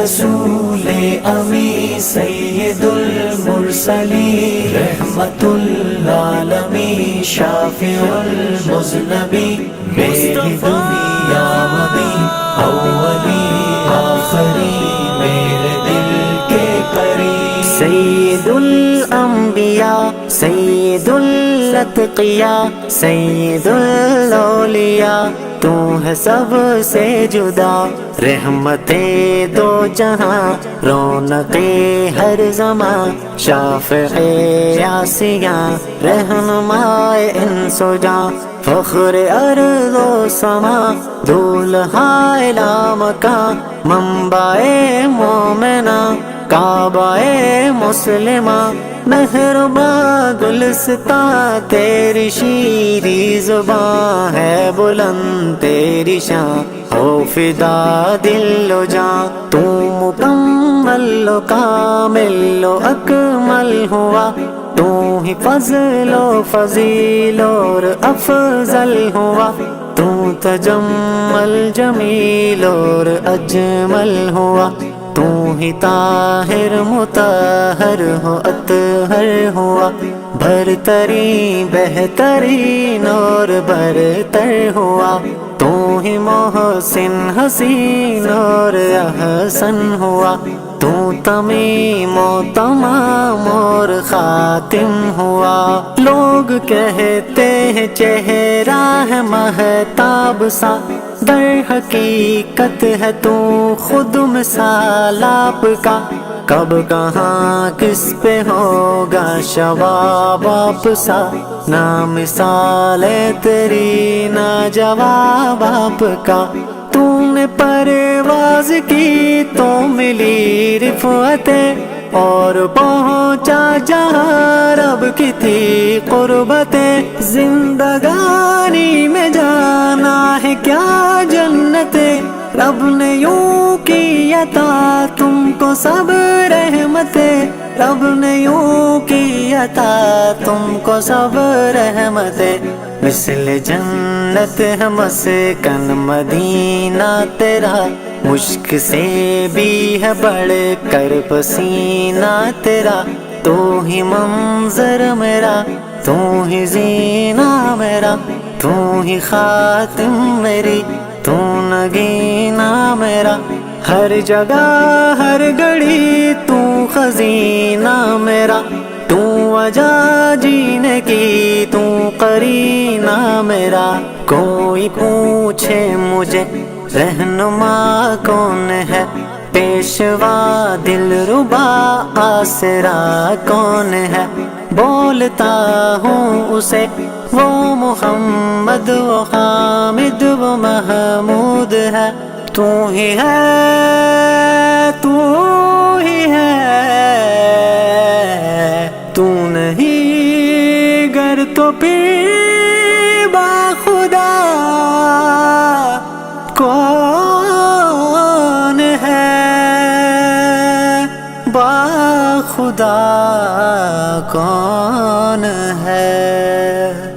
رسول امی سید المرسلین رحمت العالمین شافع المذنبین میری دنیا و دین اولی آخری میرے دل کے قریب سید الانبیاء سید الاتقیاء سید الاولیاء تو ہے سب سے جدا رحمت دو جہاں رونق ہر زمان شافع آسیاں رہنمائے انس و جاں فخر ارض و سما دولہا لامکاں منبع مومنہ کعبہ مسلمہ مہرباں گلستاں تیری شیریں زباں ہے بلند تیری شان ہو فدا دل و جاں تو مکمل و کامل و اکمل ہوا تو ہی فضل و فضیل اور افضل ہوا تو تجمل جمیل اور اجمل ہوا تو ہی طاہر مطہر ہو اطہر ہوا برترین بہترین اور برتر ہوا تو ہی محسن حسین اور احسن ہوا تو تمیم و تمام اور خاتم ہوا لوگ کہتے ہیں چہرہ ہے مہتاب سا در حقیقت ہے تو خود مثال آپ کا کب کہاں کس پہ ہوگا شباب آپ سا نہ مثال ہے تیری نہ جواب آپ کا تو نے پرواز کی تو ملی رفعتیں اور پہنچا جہاں رب کی تھی قربتیں زندگانی میں جانا ہے کیا جنتیں رب نے یوں کی عطا تم کو سب رحمتیں رب نے یوں کی عطا تم کو سب رحمتیں مثل جنت ہے مسکن مدینہ تیرا مشک سے بھی ہے بڑھ کر پسینہ تیرا تو ہی منظر میرا تو ہی زینہ میرا تو ہی خاتم میری تو نگینہ میرا ہر جگہ ہر گھڑی تو خزینہ میرا تو وجہ جینے کی تو قرینہ میرا کوئی پوچھے مجھے رہنما کون ہے پیشوا دلربا آسرا کون ہے بولتا ہوں اسے وہ محمد و حامد و محمود ہے تو ہی ہے تو ہی ہے تو نہیں گر تو پھر باخدا کون ہے باخدا کون ہے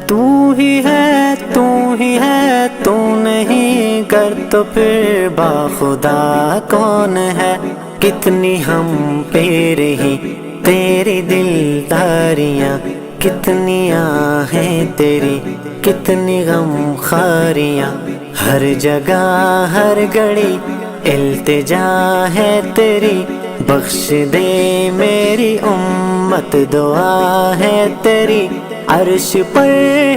تو ہی ہے تو ہی ہے تو نہیں گر تو پھر باخدا کون ہے کتنی ہم پہ رہی تیری دلداریاں کتنی آہیں تیری کتنی غم خاریاں ہر جگہ ہر گھڑی التجا ہے تیری بخش دے میری امت دعا ہے تیری عرش پر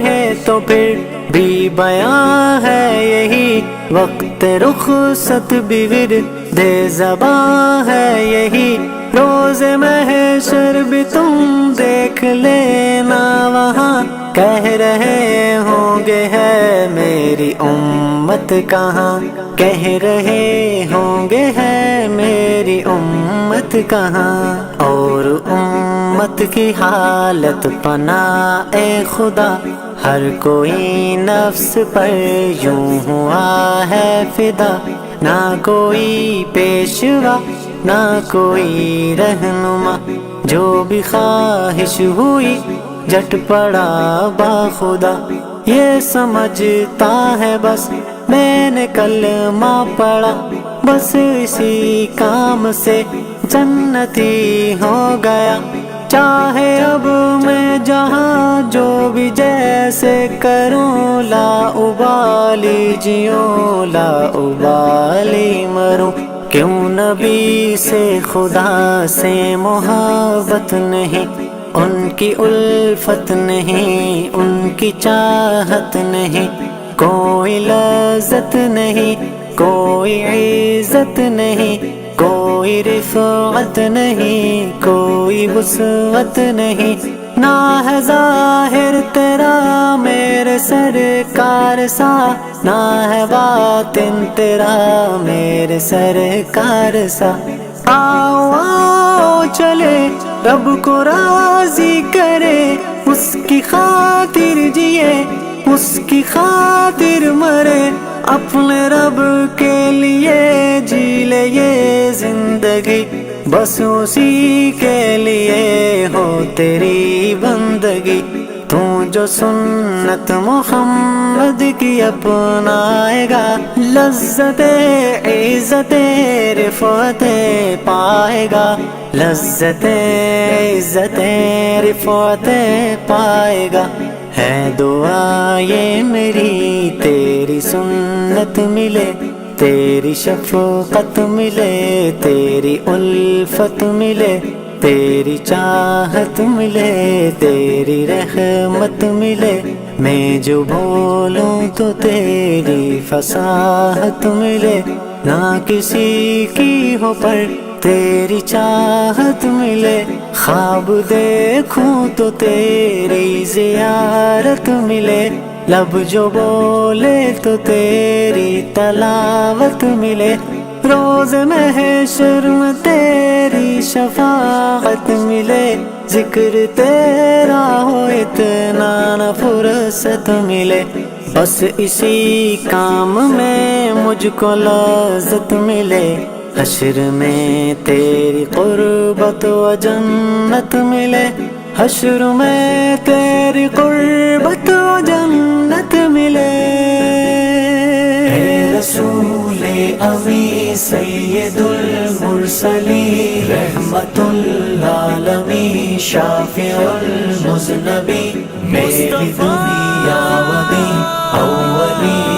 ہے تو پھر بھی بیاں ہے یہی وقت رخصت بھی ورد زباں ہے یہی روز محشر بھی تم دیکھ لینا وہاں کہہ رہے ہوں گے ہے میری امت کہاں کہہ رہے ہوں گے ہے میری امت کہاں اور امت کی حالت پناہ اے خدا ہر کوئی نفس پر یوں ہوا ہے فدا نہ کوئی پیشوا نہ کوئی رہنما جو بھی خواہش ہوئی جٹ پڑا باخدا یہ سمجھتا ہے بس میں نے کلمہ پڑھا، بس اسی کام سے جنتی ہو گیا۔ چاہے اب میں جہاں جو بھی جیسے کروں، لا ابالی جیوں لا ابالی مروں۔ کیوں نبی سے خدا سے محبت نہیں، ان کی الفت نہیں، ان کی چاہت نہیں، کوئی لذت نہیں، کوئی عزت نہیں، کوئی رفعت نہیں، کوئی وسعت نہیں، نہ ہے ظاہر تیرا میرے سرکار سا، نہ ہے باطن تیرا میرے سرکار سا۔ آؤ آؤ چلے رب کو راضی کرے، اس کی خاطر جیے اس کی خاطر مرے، اپنے رب کے لیے جی لے یہ زندگی، بس اسی کے لیے ہو تیری بندگی۔ تو جو سنت محمد کی اپنائے گا، لذت عزت رفعت پائے گا، لذت عزت رفعت پائے گا۔ ہے دعا یہ میری تیری سنت ملے، تیری شفقت ملے، تیری الفت ملے، تیری چاہت ملے، تیری رحمت ملے، میں جو بولوں تو تیری فصاحت ملے، نہ کسی کی ہو پر تیری چاہت ملے، خواب دیکھوں تو تیری زیارت ملے، لب جو بولے تو تیری تلاوت ملے، روز محشر میں تیری شفاعت ملے، ذکر تیرا ہو اتنا نہ فرصت ملے، بس اسی کام میں مجھ کو لذت ملے، حشر میں تیری قربت و جنت ملے، حشر میں تیری قربت و جنت ملے۔ اے رسول امی سید المرسلین، رحمت العالمین، شافع المذنبین، میری دنیا و دین اولی